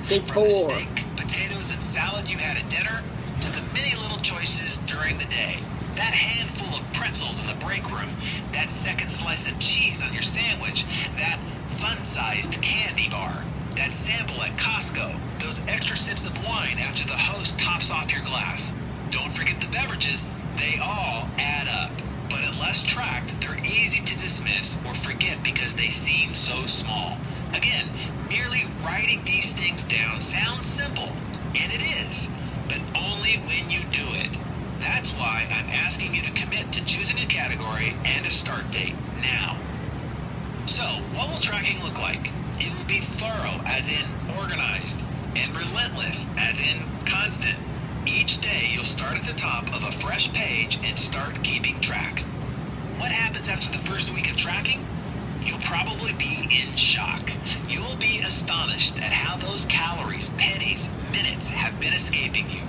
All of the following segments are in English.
From the steak, potatoes, and salad you had at dinner to the many little choices during the day. That handful of pretzels in the break room, that second slice of cheese on your sandwich, that fun-sized candy bar, that sample at Costco, those extra sips of wine after the host tops off your glass. Don't forget the beverages, they all add up. But unless tracked, they're easy to dismiss or forget because they seem so small. Again, merely writing these things down sounds simple, and it is, but only when you do it. That's why I'm asking you to commit to choosing a category and a start date now. So, what will tracking look like? It will be thorough, as in organized, and relentless, as in constant. Each day, you'll start at the top of a fresh page and start keeping track. What happens after the first week of tracking? You'll probably be in shock. You'll be astonished at how those calories, pennies, minutes have been escaping you.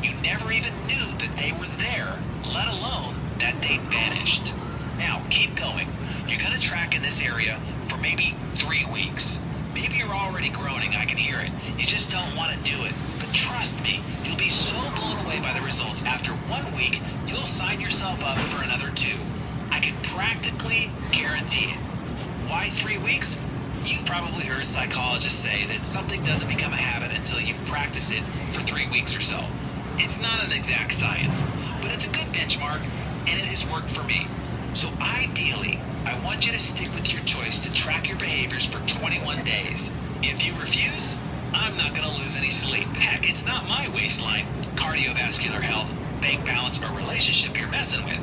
You never even knew that they were there, let alone that they'd vanished. Now, keep going. You're going to track in this area for maybe 3 weeks. Maybe you're already groaning, I can hear it. You just don't want to do it. But trust me, you'll be so blown away by the results. After 1 week, you'll sign yourself up for another 2. I can practically guarantee it. Why 3 weeks? You've probably heard psychologists say that something doesn't become a habit until you've practiced it for 3 weeks or so. It's not an exact science, but it's a good benchmark, and it has worked for me. So ideally, I want you to stick with your choice to track your behaviors for 21 days. If you refuse, I'm not going to lose any sleep. Heck, it's not my waistline, cardiovascular health, bank balance, or relationship you're messing with.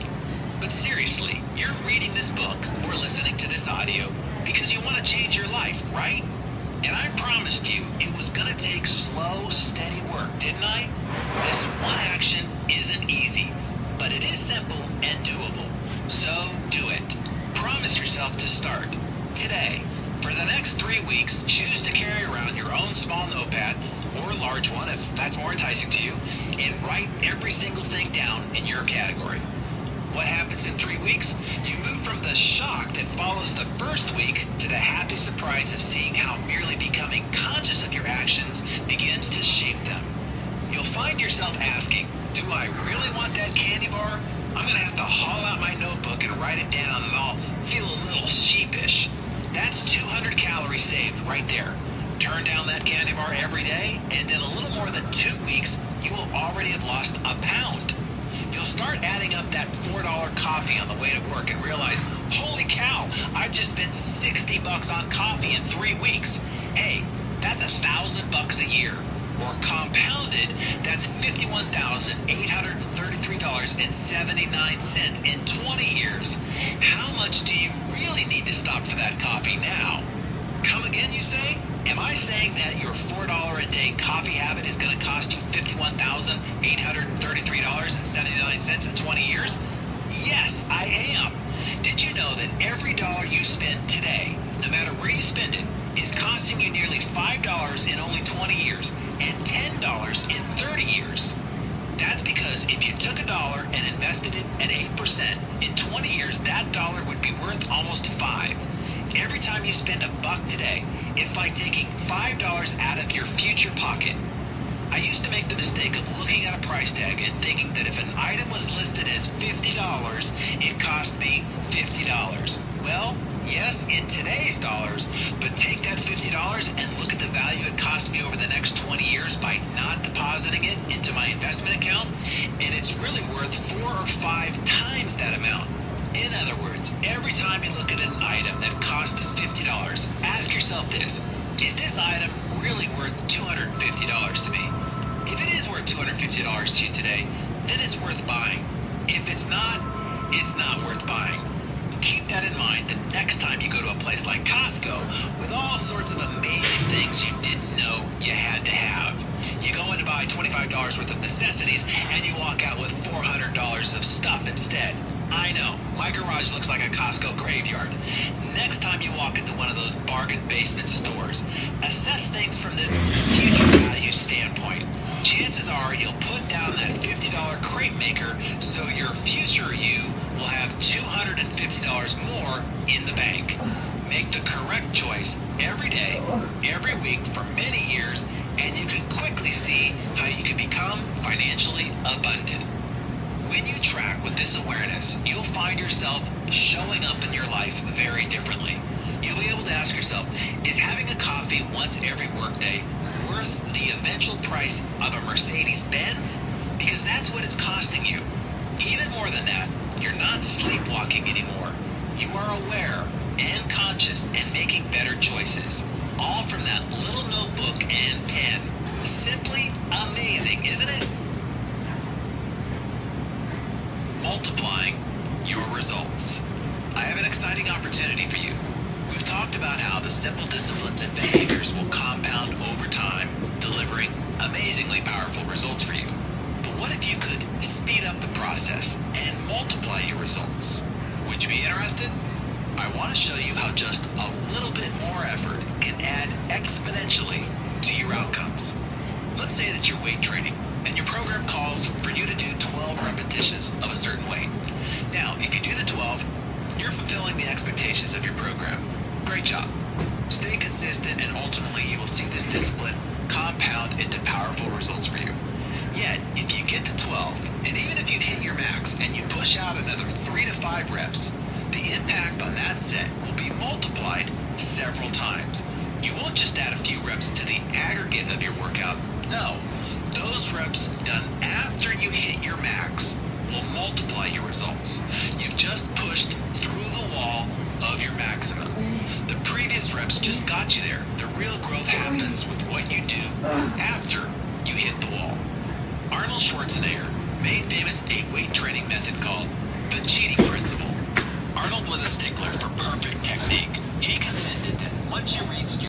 But seriously, you're reading this book or listening to this audio because you want to change your life, right? And I promised you it was going to take slow, steady work, didn't I? This one action isn't easy, but it is simple and doable. So do it. Promise yourself to start today. For the next 3 weeks, choose to carry around your own small notepad or large one if that's more enticing to you, and write every single thing down in your category. What happens in 3 weeks? You move from the shock that follows the first week to the happy surprise of seeing how merely becoming conscious of your actions begins to shape them. You'll find yourself asking, do I really want that candy bar? I'm going to have to haul out my notebook and write it down, and I'll feel a little sheepish. That's 200 calories saved right there. Turn down that candy bar every day, and in a little more than 2 weeks, you will already have lost a pound. You'll start adding up that $4 coffee on the way to work and realize, holy cow, I've just spent $60 on coffee in 3 weeks. Hey, that's $1,000 a year. Or compounded, that's $51,833.79 in 20 years. How much do you really need to stop for that coffee now? Come again, you say? Am I saying that your $4 a day coffee habit is going to cost you $51,833.79 in 20 years? Yes, I am. Did you know that every dollar you spend today, no matter where you spend it, is costing you nearly $5 in only 20 years and $10 in 30 years? That's because if you took $1 and invested it at 8%, in 20 years that dollar would be worth almost $5. Every time you spend $1 today, it's like taking $5 out of your future pocket. I used to make the mistake of looking at a price tag and thinking that if an item was listed as $50, it cost me $50. Well, yes, in today's dollars, but take that $50 and look at the value it cost me over the next 20 years by not depositing it into my investment account, and it's really worth 4 or 5 times that amount. In other words, every time you look at an item that costs $50, ask yourself this: is this item really worth $250 to me? If it is worth $250 to you today, then it's worth buying. If it's not worth buying. Keep that in mind the next time you go to a place like Costco with all sorts of amazing things you didn't know you had to have. You go in to buy $25 worth of necessities and you walk out with $400 of stuff instead. I know, my garage looks like a Costco graveyard. Next time you walk into one of those bargain basement stores, assess things from this future value standpoint. Chances are you'll put down that $50 crepe maker so your future you will have $250 more in the bank. Make the correct choice every day, every week for many years, and you can quickly see how you can become financially abundant. When you track with this awareness, you'll find yourself showing up in your life very differently. You'll be able to ask yourself, is having a coffee once every workday worth the eventual price of a Mercedes-Benz? Because that's what it's costing you. Even more than that, you're not sleepwalking anymore. You are aware and conscious and making better choices. All from that little notebook and pen. Simply amazing, isn't it? Multiplying your results. I have an exciting opportunity for you. We've talked about how the simple disciplines and behaviors will compound over time, delivering amazingly powerful results for you. But what if you could speed up the process and multiply your results? Would you be interested? I want to show you how just a little bit more effort can add exponentially to your outcomes. Let's say that you're weight training and your program calls for you to do 12 repetitions of a certain weight. Now, if you do the 12, you're fulfilling the expectations of your program. Great job. Stay consistent and ultimately you will see this discipline compound into powerful results for you. Yet, if you get to 12, and even if you hit your max and you push out another 3 to 5 reps, the impact on that set will be multiplied several times. You won't just add a few reps to the aggregate of your workout. No, those reps done after you hit your max will multiply your results. You've just pushed through the wall of your maximum. The previous reps just got you there. The real growth happens with what you do after you hit the wall. Arnold Schwarzenegger made famous a weight training method called the cheating principle. Arnold was a stickler for perfect technique. He contended that once you reached